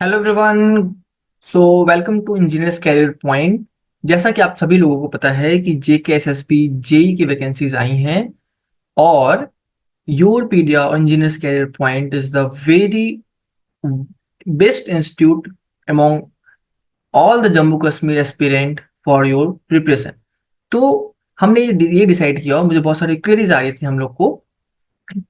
Hello everyone. So welcome to engineers career point. जैसा कि आप सभी लोगों को पता है कि जेके एसएसबी जेई की वैकेंसीज आई हैं और योरपीडिया और engineers career point is the very best institute among all the Jammu Kashmir aspirant for your preparation. तो हमने ये डिसाइड किया और मुझे बहुत सारी क्वेरीज आ रही थी हम लोग को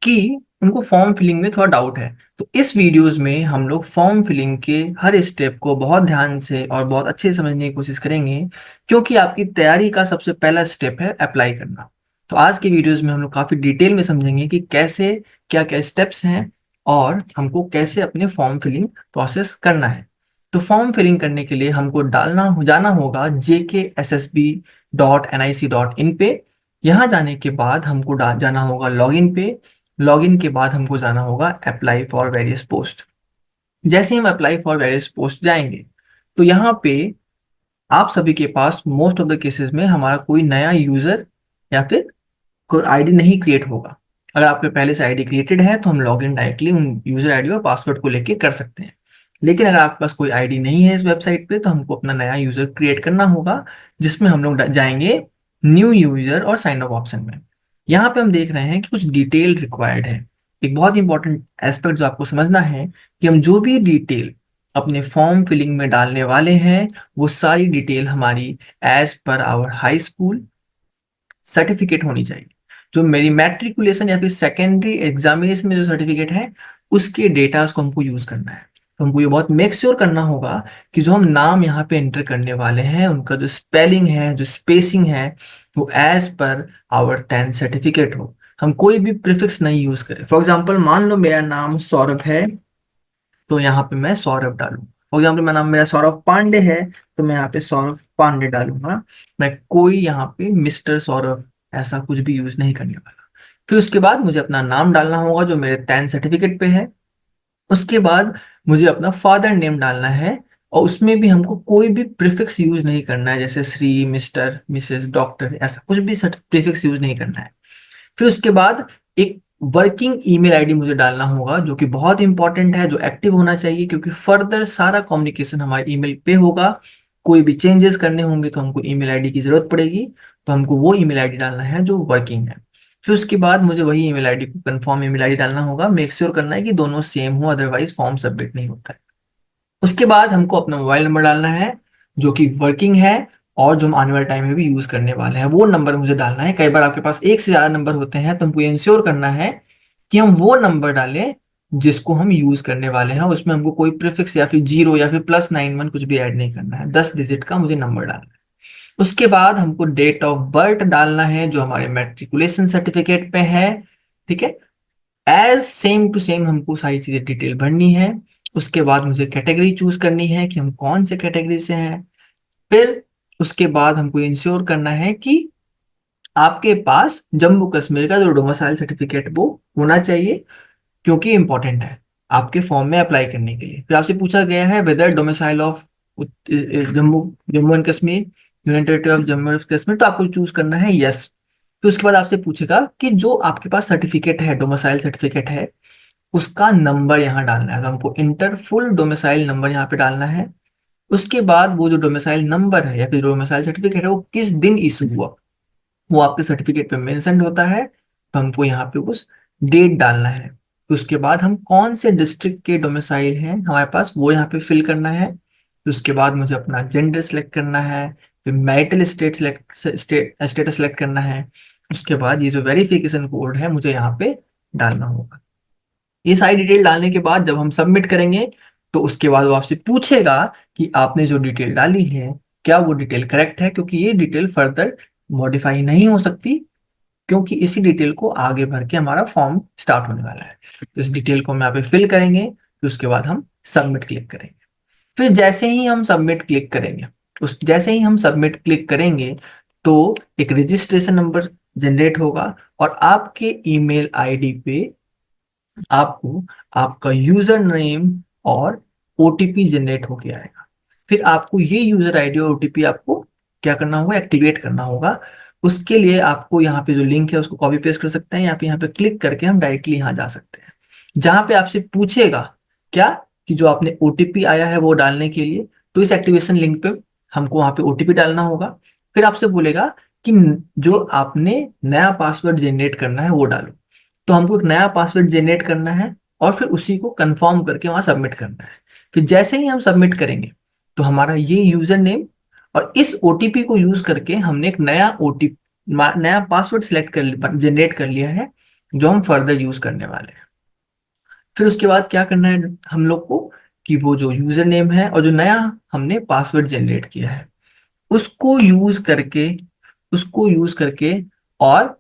कि उनको फॉर्म फिलिंग में थोड़ा डाउट है। तो इस वीडियोस में हम लोग फॉर्म फिलिंग के हर स्टेप को बहुत ध्यान से और बहुत अच्छे से समझने की कोशिश करेंगे, क्योंकि आपकी तैयारी का सबसे पहला स्टेप है अप्लाई करना। तो आज के वीडियोस में हम लोग काफी डिटेल में समझेंगे कि कैसे क्या क्या स्टेप्स हैं और हमको कैसे अपने फॉर्म फिलिंग प्रोसेस करना है। तो फॉर्म फिलिंग करने के लिए हमको जाना होगा jkssb.nic.in पे। यहाँ जाने के बाद हमको जाना होगा लॉगिन पे। लॉगिन के बाद हमको जाना होगा अप्लाई फॉर वेरियस पोस्ट। जैसे हम अप्लाई फॉर वेरियस पोस्ट जाएंगे तो यहाँ पे आप सभी के पास मोस्ट ऑफ द केसेस में हमारा कोई नया यूजर या फिर कोई आईडी नहीं क्रिएट होगा। अगर आपके पहले से आईडी क्रिएटेड है तो हम लॉगिन डायरेक्टली उन यूजर आईडी और पासवर्ड को लेके कर सकते हैं। लेकिन अगर आपके पास कोई आईडी नहीं है इस वेबसाइट पे तो हमको अपना नया यूजर क्रिएट करना होगा, जिसमें हम लोग जाएंगे न्यू यूजर और साइन अप ऑप्शन में। यहाँ पे हम देख रहे हैं कि कुछ डिटेल रिक्वायर्ड है। एक बहुत इंपॉर्टेंट एस्पेक्ट जो आपको समझना है कि हम जो भी डिटेल अपने फॉर्म फिलिंग में डालने वाले हैं वो सारी डिटेल हमारी as per hour high school certificate होनी चाहिए। जो मेरी मैट्रिकुलेशन या फिर सेकेंडरी एग्जामिनेशन में जो सर्टिफिकेट है उसके डेटा को हमको यूज करना है। तो हमको ये बहुत मेक श्योर करना होगा कि जो हम नाम यहाँ पे एंटर करने वाले हैं उनका जो स्पेलिंग है, जो स्पेसिंग है, वो as per hour 10th certificate हो। हम कोई भी प्रीफिक्स नहीं यूज करें। फॉर एग्जाम्पल मान लो मेरा नाम सौरभ है तो यहाँ पे मैं सौरभ डालूँ। फॉर एग्जाम्पल मेरा नाम मेरा सौरभ पांडे है तो मैं यहाँ पे सौरभ पांडे डालूंगा। मैं कोई यहाँ पे मिस्टर सौरभ ऐसा कुछ भी यूज नहीं करने वाला। फिर उसके बाद मुझे अपना नाम डालना होगा जो मेरे 10th सर्टिफिकेट पे है। उसके बाद मुझे अपना फादर नेम डालना है और उसमें भी हमको कोई भी प्रीफिक्स यूज नहीं करना है, जैसे श्री, मिस्टर, मिसेस, डॉक्टर, ऐसा कुछ भी प्रीफिक्स यूज नहीं करना है। फिर उसके बाद एक वर्किंग ईमेल आईडी मुझे डालना होगा जो कि बहुत इंपॉर्टेंट है, जो एक्टिव होना चाहिए, क्योंकि फर्दर सारा कम्युनिकेशन हमारे ईमेल पे होगा। कोई भी चेंजेस करने होंगे तो हमको ईमेल आईडी की जरूरत पड़ेगी। तो हमको वो ईमेल आईडी डालना है जो वर्किंग है। फिर उसके बाद मुझे वही ईमेल आईडी को कंफर्म ईमेल आईडी डालना होगा। मेक श्योर करना है कि दोनों सेम हो, अदरवाइज फॉर्म सबमिट नहीं होता है। उसके बाद हमको अपना मोबाइल नंबर डालना है जो कि वर्किंग है और जो हम आने वाले टाइम में भी यूज करने वाले हैं वो नंबर मुझे डालना है। कई बार आपके पास एक से ज्यादा नंबर होते हैं तो हमको इंश्योर करना है कि हम वो नंबर डालें जिसको हम यूज करने वाले हैं। उसमें हमको कोई प्रीफिक्स या फिर जीरो या फिर +91 कुछ भी ऐड नहीं करना है। 10 डिजिट का मुझे नंबर डालना है। उसके बाद हमको डेट ऑफ बर्थ डालना है जो हमारे मैट्रिकुलेशन सर्टिफिकेट पे है। ठीक है, एज सेम टू सेम हमको सारी चीजें डिटेल भरनी है। उसके बाद मुझे कैटेगरी चूज करनी है कि हम कौन से कैटेगरी से हैं। फिर उसके बाद हमको इंश्योर करना है कि आपके पास जम्मू कश्मीर का जो डोमिसाइल सर्टिफिकेट वो होना चाहिए, क्योंकि इंपॉर्टेंट है आपके फॉर्म में अप्लाई करने के लिए। फिर आपसे पूछा गया है whether domicile of Jammu Jammu and Kashmir, union territory of Jammu and Kashmir, तो आपको चूज करना है यस। फिर उसके बाद आपसे पूछेगा कि जो आपके पास सर्टिफिकेट है, डोमिसाइल सर्टिफिकेट है, उसका नंबर यहाँ डालना है। तो हमको इंटर फुल डोमिसाइल नंबर यहाँ पे डालना है। उसके बाद वो जो डोमिसाइल नंबर है या फिर डोमिसाइल सर्टिफिकेट है वो किस दिन इशू हुआ वो आपके सर्टिफिकेट पे मेंशन होता है। तो हमको यहाँ पे उस डेट डालना है। तो उसके बाद हम कौन से डिस्ट्रिक्ट के डोमिसाइल हैं हमारे पास वो यहाँ पे फिल करना है। तो उसके बाद मुझे अपना जेंडर सेलेक्ट करना है। फिर मैरिटल स्टेटस सेलेक्ट करना है। उसके बाद ये जो वेरिफिकेशन कोड है मुझे यहाँ पे डालना होगा। ये सारी डिटेल डालने के बाद जब हम सबमिट करेंगे तो उसके बाद वो आपसे पूछेगा कि आपने जो डिटेल डाली है क्या वो डिटेल करेक्ट है, क्योंकि ये डिटेल फर्दर मॉडिफाई नहीं हो सकती, क्योंकि इसी डिटेल को आगे भर के हमारा फॉर्म स्टार्ट होने वाला है। तो इस डिटेल को हम यहाँ पे फिल करेंगे, फिर उसके बाद हम सबमिट क्लिक करेंगे। फिर जैसे ही हम सबमिट क्लिक करेंगे जैसे ही हम सबमिट क्लिक करेंगे तो एक रजिस्ट्रेशन नंबर जनरेट होगा और आपके ईमेल आईडी पे आपको आपका यूजर नेम और ओटीपी जनरेट होके आएगा। फिर आपको ये यूजर आईडी और ओटीपी आपको क्या करना होगा, एक्टिवेट करना होगा। उसके लिए आपको यहाँ पे जो लिंक है उसको कॉपी पेस्ट कर सकते हैं, यहाँ पे क्लिक करके हम डायरेक्टली यहाँ जा सकते हैं, जहां पे आपसे पूछेगा क्या, कि जो आपने ओटीपी आया है वो डालने के लिए, तो इस एक्टिवेशन लिंक पे हमको वहां पे ओटीपी डालना होगा। फिर आपसे बोलेगा कि जो आपने नया पासवर्ड जनरेट करना है वो डालो। तो हमको एक नया पासवर्ड जनरेट करना है और फिर उसी को कंफर्म करके वहां सबमिट करना है। फिर जैसे ही हम सबमिट करेंगे तो हमारा ये यूजर नेम और इस ओटीपी को यूज करके हमने एक नया ओटीपी, नया पासवर्ड सिलेक्ट कर जनरेट कर लिया है, जो हम फर्दर यूज करने वाले हैं। फिर उसके बाद क्या करना है हम लोग को, कि वो जो यूजर नेम है और जो नया हमने पासवर्ड जनरेट किया है उसको यूज करके उसको यूज करके और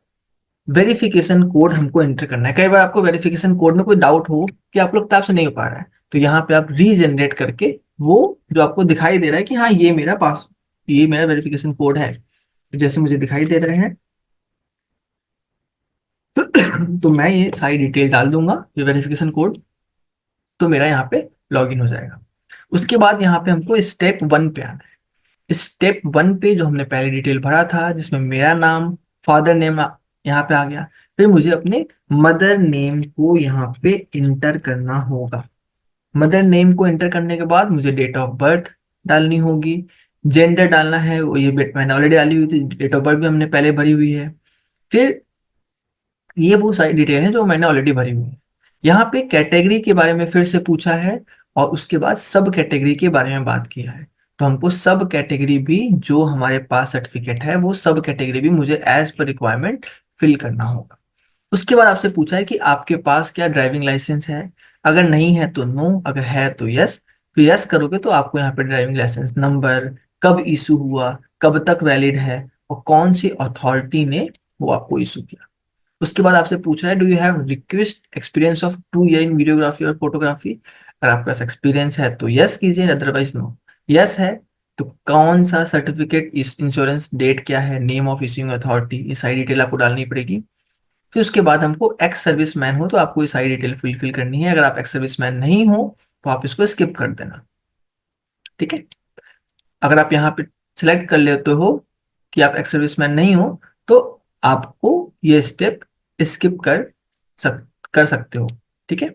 वेरिफिकेशन कोड हमको एंटर करना है। कई बार आपको वेरिफिकेशन कोड में कोई डाउट हो कि आप लोग किताब से नहीं हो पा रहा है, तो यहाँ पे आप रीजनरेट करके वो जो आपको दिखाई दे रहा है कि हाँ ये मेरा वेरिफिकेशन कोड है, तो जैसे मुझे दिखाई दे रहे हैं तो मैं ये सारी डिटेल डाल दूंगा, ये वेरिफिकेशन कोड, तो मेरा यहाँ पे लॉगिन हो जाएगा। उसके बाद यहाँ पे हमको स्टेप 1 पे आना है। स्टेप 1 पे जो हमने पहले डिटेल भरा था जिसमें मेरा नाम, फादर नेम यहाँ पे आ गया, फिर मुझे अपने मदर नेम को यहाँ पे इंटर करना होगा। मदर नेम को एंटर करने के बाद मुझे डेट ऑफ बर्थ डालनी होगी, जेंडर डालना है, वो ये बेट मैंने ऑलरेडी डाली हुई थी, डेट ऑफ बर्थ भी हमने पहले भरी हुई है। फिर ये वो सारी डिटेल है जो मैंने ऑलरेडी भरी हुई है। यहाँ पे कैटेगरी के बारे में फिर से पूछा है और उसके बाद सब कैटेगरी के बारे में बात किया है। तो हमको सब कैटेगरी भी जो हमारे पास सर्टिफिकेट है वो सब कैटेगरी भी मुझे एज पर रिक्वायरमेंट फिल करना होगा। उसके बाद आपसे पूछा है कि आपके पास क्या ड्राइविंग लाइसेंस है। अगर नहीं है तो नो, अगर है तो यस। फिर यस करोगे तो आपको यहाँ पे ड्राइविंग लाइसेंस नंबर, कब इशू हुआ, कब तक वैलिड है और कौन सी अथॉरिटी ने वो आपको इशू किया। उसके बाद आपसे पूछ रहा है do you have request experience of 2 year in videography और फोटोग्राफी। अगर आपके पास एक्सपीरियंस है तो यस कीजिए, अदरवाइज नो। यस है तो कौन सा सर्टिफिकेट, इंश्योरेंस डेट क्या है, नेम ऑफ इश्यूइंग अथॉरिटी, ये सारी डिटेल आपको डालनी पड़ेगी। फिर उसके बाद हमको एक्स सर्विस मैन हो तो आपको ये सारी डिटेल फुलफिल करनी है। अगर आप एक्स सर्विस मैन नहीं हो तो आप इसको स्किप कर देना। ठीक है। अगर आप यहाँ पे सिलेक्ट कर लेते हो कि आप एक्स सर्विस मैन नहीं हो तो आपको ये स्टेप स्किप कर सकते हो। ठीक है।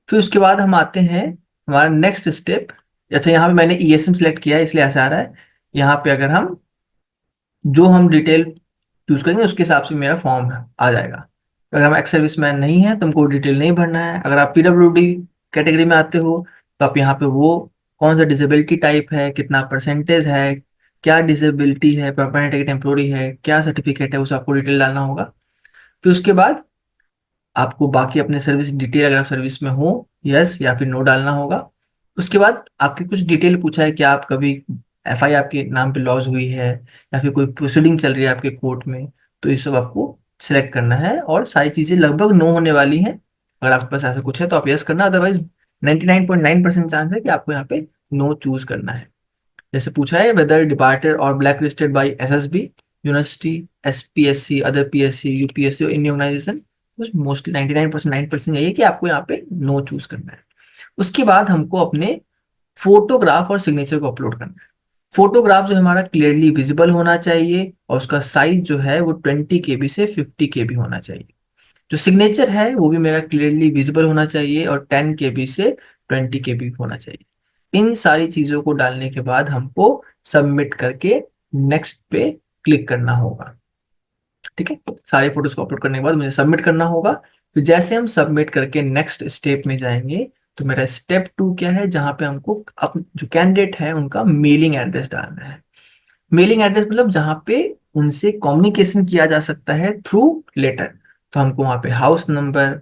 फिर उसके बाद हम आते हैं हमारा नेक्स्ट स्टेप। अच्छा, यहाँ पे मैंने ईएसएम सेलेक्ट किया है इसलिए ऐसा आ रहा है। यहाँ पे अगर हम जो हम डिटेल चूज करेंगे उसके हिसाब से मेरा फॉर्म आ जाएगा। अगर हम एक्स सर्विस मैन नहीं है तो हमको डिटेल नहीं भरना है। अगर आप पीडब्ल्यूडी कैटेगरी में आते हो तो आप यहाँ पे वो कौन सा डिसेबिलिटी टाइप है, कितना परसेंटेज है, क्या डिसेबिलिटी है, परमानेंट टेम्पोररी है, क्या सर्टिफिकेट है, उसे आपको डिटेल डालना होगा। फिर उसके बाद आपको बाकी अपने सर्विस डिटेल, अगर आप सर्विस में हो यस या फिर नो डालना होगा। उसके बाद आपकी कुछ डिटेल पूछा है कि आप कभी एफआई आपके नाम पे लॉज हुई है या फिर कोई प्रोसीडिंग चल रही है आपके कोर्ट में, तो ये सब आपको सिलेक्ट करना है और सारी चीजें लगभग नो होने वाली हैं। अगर आपके पास ऐसा कुछ है तो आप यस करना, अदरवाइज 99.9% चांस है कि आपको यहाँ पे नो चूज करना है। जैसे पूछा है वेदर डिपार्टेड और black listed by SSB, university, SPSC, other PSC, UPSC और इंडियन ऑर्गेनाइजेशन, मोस्टली 99% यही है कि आपको यहाँ पे नो चूज करना है। उसके बाद हमको अपने फोटोग्राफ और सिग्नेचर को अपलोड करना है। फोटोग्राफ जो हमारा क्लियरली विजिबल होना चाहिए और उसका साइज जो है वो 20 KB से 50 KB होना चाहिए। जो सिग्नेचर है वो भी मेरा क्लियरली विजिबल होना चाहिए और 10 KB से 20 KB होना चाहिए। इन सारी चीजों को डालने के बाद हमको सबमिट करके नेक्स्ट पे क्लिक करना होगा। ठीक है। सारे फोटोज को अपलोड करने के बाद मुझे सबमिट करना होगा। तो जैसे हम सबमिट करके नेक्स्ट स्टेप में जाएंगे तो मेरा स्टेप 2 क्या है, जहां पे हमको अब जो कैंडिडेट है उनका मेलिंग एड्रेस डालना है। मेलिंग एड्रेस मतलब जहां पे उनसे कम्युनिकेशन किया जा सकता है थ्रू लेटर। तो हमको वहां पे हाउस नंबर,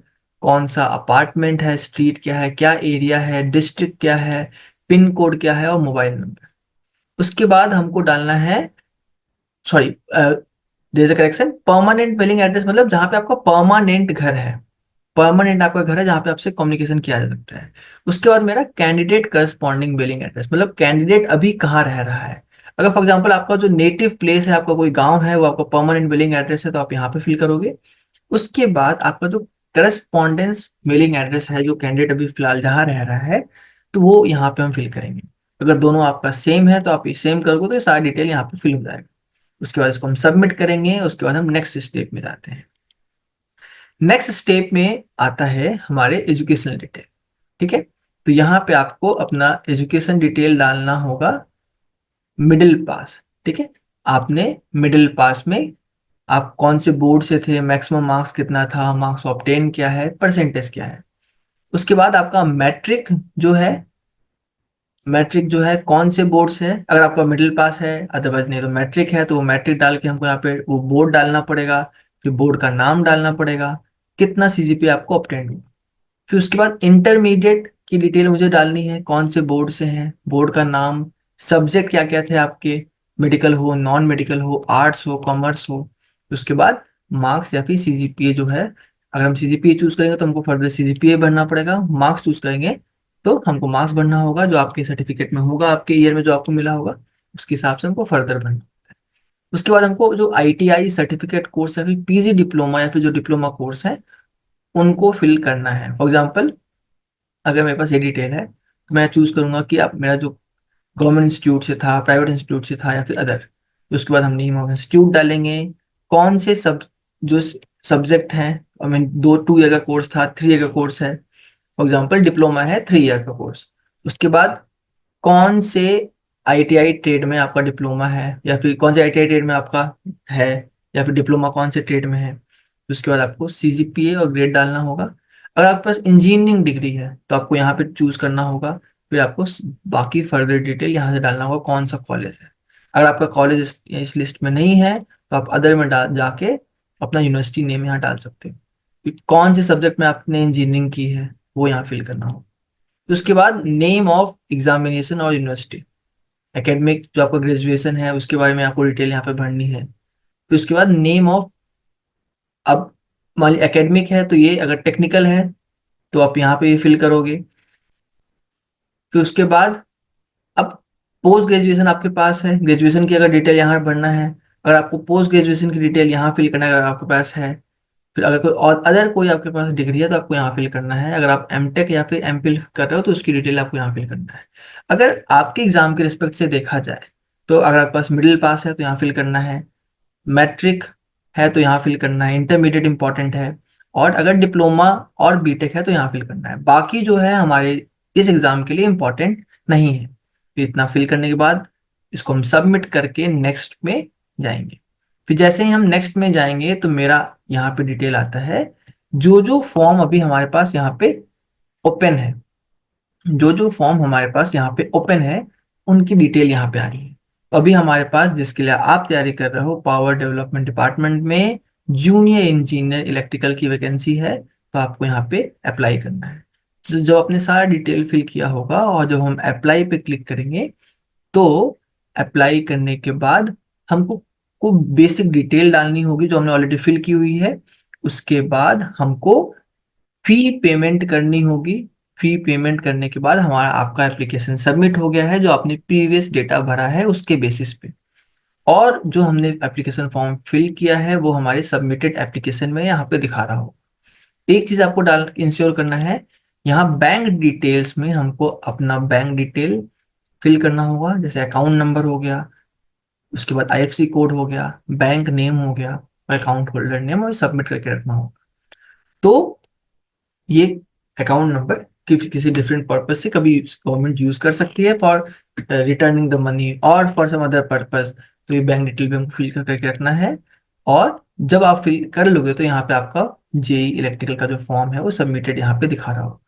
कौन सा अपार्टमेंट है, स्ट्रीट क्या है, क्या एरिया है, डिस्ट्रिक्ट क्या है, पिन कोड क्या है और मोबाइल नंबर। उसके बाद हमको डालना है, sorry, there is a correction, permanent mailing address मतलब जहां पे आपका परमानेंट घर है। परमानेंट आपका घर है जहां पे आपसे कम्युनिकेशन किया जा सकता है। उसके बाद मेरा कैंडिडेट करस्पॉन्डिंग बिलिंग एड्रेस मतलब कैंडिडेट अभी कहाँ रह रहा है। अगर फॉर एग्जांपल आपका जो नेटिव प्लेस है, आपका कोई गांव है, वो आपका परमानेंट बिलिंग एड्रेस है तो आप यहाँ पे फिल करोगे। उसके बाद आपका जो करस्पॉन्डेंस मेलिंग एड्रेस है, जो कैंडिडेट अभी फिलहाल जहाँ रह रहा है, तो वो यहाँ पे हम फिल करेंगे। अगर दोनों आपका सेम है तो आप ये सेम करोगे तो ये सारा डिटेल यहाँ पे फिल हो जाएगा। उसके बाद इसको हम सबमिट करेंगे। उसके बाद हम नेक्स्ट स्टेप में जाते हैं। नेक्स्ट स्टेप में आता है हमारे एजुकेशनल डिटेल। ठीक है। तो यहाँ पे आपको अपना एजुकेशन डिटेल डालना होगा मिडिल पास। ठीक है, आपने मिडिल पास में आप कौन से बोर्ड से थे, मैक्सिमम मार्क्स कितना था, मार्क्स ऑब्टेन क्या है, परसेंटेज क्या है। उसके बाद आपका मैट्रिक जो है, मैट्रिक जो है कौन से बोर्ड से है, अगर आपका मिडिल पास है, अदरवाइज नहीं तो मैट्रिक है, तो वो मैट्रिक डाल के हमको यहाँ पे वो बोर्ड डालना पड़ेगा, फिर बोर्ड का नाम डालना पड़ेगा, कितना सीजीपीए आपको ऑब्टेन हुआ। फिर उसके बाद इंटरमीडिएट की डिटेल मुझे डालनी है, कौन से बोर्ड से हैं, बोर्ड का नाम, सब्जेक्ट क्या क्या थे आपके, मेडिकल हो, नॉन मेडिकल हो, आर्ट्स हो, कॉमर्स हो। उसके बाद मार्क्स या फिर सीजीपीए जो है, अगर हम सीजीपीए चूज करेंगे तो हमको फर्दर सीजीपीए भरना पड़ेगा, मार्क्स चूज करेंगे तो हमको मार्क्स भरना होगा जो आपके सर्टिफिकेट में होगा, आपके ईयर में जो आपको मिला होगा उसके हिसाब से हमको फर्दर भरना। उसके बाद हमको जो आईटीआई सर्टिफिकेट कोर्स है, फिर पीजी डिप्लोमा या फिर जो डिप्लोमा कोर्स है उनको फिल करना है। फॉर एग्जाम्पल अगर मेरे पास ये डिटेल है तो मैं चूज करूंगा कि आप मेरा जो गवर्नमेंट इंस्टीट्यूट से था, प्राइवेट इंस्टीट्यूट से था या फिर अदर। उसके बाद हम नेम ऑफ इंस्टीट्यूट डालेंगे, कौन से सब जो सब्जेक्ट हैं, आई मीन 2 ईयर का कोर्स था, 3 ईयर का कोर्स है। फॉर एग्जाम्पल डिप्लोमा है 3 ईयर का कोर्स। उसके बाद कौन से आईटीआई ट्रेड में आपका डिप्लोमा है, या फिर कौन से आईटीआई ट्रेड में आपका है, या फिर डिप्लोमा कौन से ट्रेड में है। उसके बाद आपको सीजीपीए और ग्रेड डालना होगा। अगर आपके पास इंजीनियरिंग डिग्री है तो आपको यहाँ पे चूज करना होगा, फिर आपको बाकी फर्दर डिटेल यहाँ से डालना होगा कौन सा कॉलेज है। अगर आपका कॉलेज इस लिस्ट में नहीं है तो आप अदर में जाके अपना यूनिवर्सिटी नेम यहाँ डाल सकते हो, फिर कौन से सब्जेक्ट में आपने इंजीनियरिंग की है वो यहाँ फिल करना होगा। तो उसके बाद नेम ऑफ एग्जामिनेशन और यूनिवर्सिटी, एकेडमिक जो आपका ग्रेजुएशन है उसके बारे में आपको डिटेल यहाँ पे भरनी है। फिर उसके बाद नेम ऑफ, अब मान ली एकेडमिक है तो ये, अगर टेक्निकल है तो आप यहाँ पे ये फिल करोगे। फिर उसके बाद अब पोस्ट ग्रेजुएशन आपके पास है, ग्रेजुएशन की अगर डिटेल यहाँ भरना है, अगर आपको पोस्ट ग्रेजुएशन की डिटेल यहाँ फिल करना है अगर आपके पास है। फिर अगर कोई और अदर कोई आपके पास डिग्री है तो आपको यहाँ फिल करना है। अगर आप एमटेक या फिर एमफिल कर रहे हो तो उसकी डिटेल आपको यहाँ फिल करना है। अगर आपके एग्जाम के रिस्पेक्ट से देखा जाए तो अगर आपके पास मिडिल पास है तो यहाँ फिल करना है, मैट्रिक है तो यहाँ फिल करना है, इंटरमीडिएट इंपॉर्टेंट है, और अगर डिप्लोमा और बीटेक है तो यहाँ फिल करना है। बाकी जो है हमारे इस एग्जाम के लिए इंपॉर्टेंट नहीं है। तो इतना फिल करने के बाद इसको हम सबमिट करके नेक्स्ट में जाएंगे। फिर जैसे ही हम नेक्स्ट में जाएंगे तो मेरा यहाँ पे डिटेल आता है, जो जो फॉर्म अभी हमारे पास यहाँ पे ओपन है, जो जो फॉर्म हमारे पास यहाँ पे ओपन है उनकी डिटेल यहाँ पे आ रही है। तो अभी हमारे पास जिसके लिए आप तैयारी कर रहे हो, पावर डेवलपमेंट डिपार्टमेंट में जूनियर इंजीनियर इलेक्ट्रिकल की वैकेंसी है, तो आपको यहाँ पे अप्लाई करना है। तो जब आपने सारा डिटेल फिल किया होगा और जब हम अप्लाई पे क्लिक करेंगे तो अप्लाई करने के बाद हमको को बेसिक डिटेल डालनी होगी जो हमने ऑलरेडी फिल की हुई है। उसके बाद हमको फी पेमेंट करनी होगी। फी पेमेंट करने के बाद हमारा आपका एप्लीकेशन सबमिट हो गया है, जो आपने प्रीवियस डेटा भरा है उसके बेसिस पे, और जो हमने एप्लीकेशन फॉर्म फिल किया है वो हमारे सबमिटेड एप्लीकेशन में यहाँ पे दिखा रहा हो। एक चीज आपको डाल इंश्योर करना है, यहाँ बैंक डिटेल्स में हमको अपना बैंक डिटेल फिल करना होगा, जैसे अकाउंट नंबर हो गया, उसके बाद आईएफसी कोड हो गया, बैंक नेम हो गया, अकाउंट होल्डर नेम, और सबमिट करके रखना होगा। तो ये अकाउंट नंबर किसी डिफरेंट पर्पज से कभी गवर्नमेंट यूज कर सकती है फॉर रिटर्निंग द मनी और फॉर सम अदर पर्पज। तो ये बैंक डिटेल भी हमको फिल करके रखना है। और जब आप फिल कर लोगे तो यहाँ पे आपका जेई इलेक्ट्रिकल का जो फॉर्म है वो सबमिटेड यहाँ पे दिखा रहा होगा।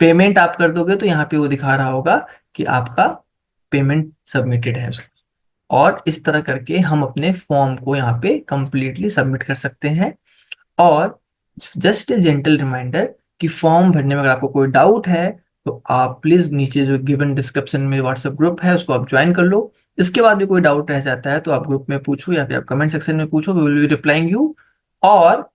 पेमेंट आप कर दोगे तो यहाँ पे वो दिखा रहा होगा कि आपका पेमेंट सबमिटेड है। और इस तरह करके हम अपने फॉर्म को यहाँ पे कंप्लीटली सबमिट कर सकते हैं। और जस्ट ए जेंटल रिमाइंडर कि फॉर्म भरने में अगर आपको कोई डाउट है तो आप प्लीज नीचे जो गिवन डिस्क्रिप्शन में व्हाट्सएप ग्रुप है उसको आप ज्वाइन कर लो। इसके बाद भी कोई डाउट रह जाता है तो आप ग्रुप में पूछो या फिर आप कमेंट सेक्शन में पूछो, we will be replying you. और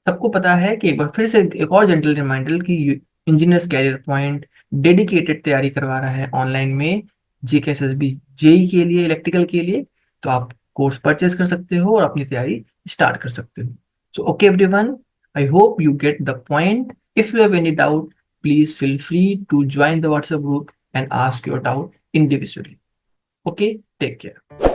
सबको पता है कि एक बार फिर से एक और जेंटल रिमाइंडर कि इंजीनियर्स कैरियर पॉइंट डेडिकेटेड तैयारी करवा रहा है ऑनलाइन में जेकेएसएसबी जेई के लिए, इलेक्ट्रिकल के लिए। तो आप कोर्स परचेज कर सकते हो और अपनी तैयारी स्टार्ट कर सकते हो। So okay everyone, I hope you get the point. If you have any doubt, please feel free to join the WhatsApp group and ask your doubt individually. Okay, take care.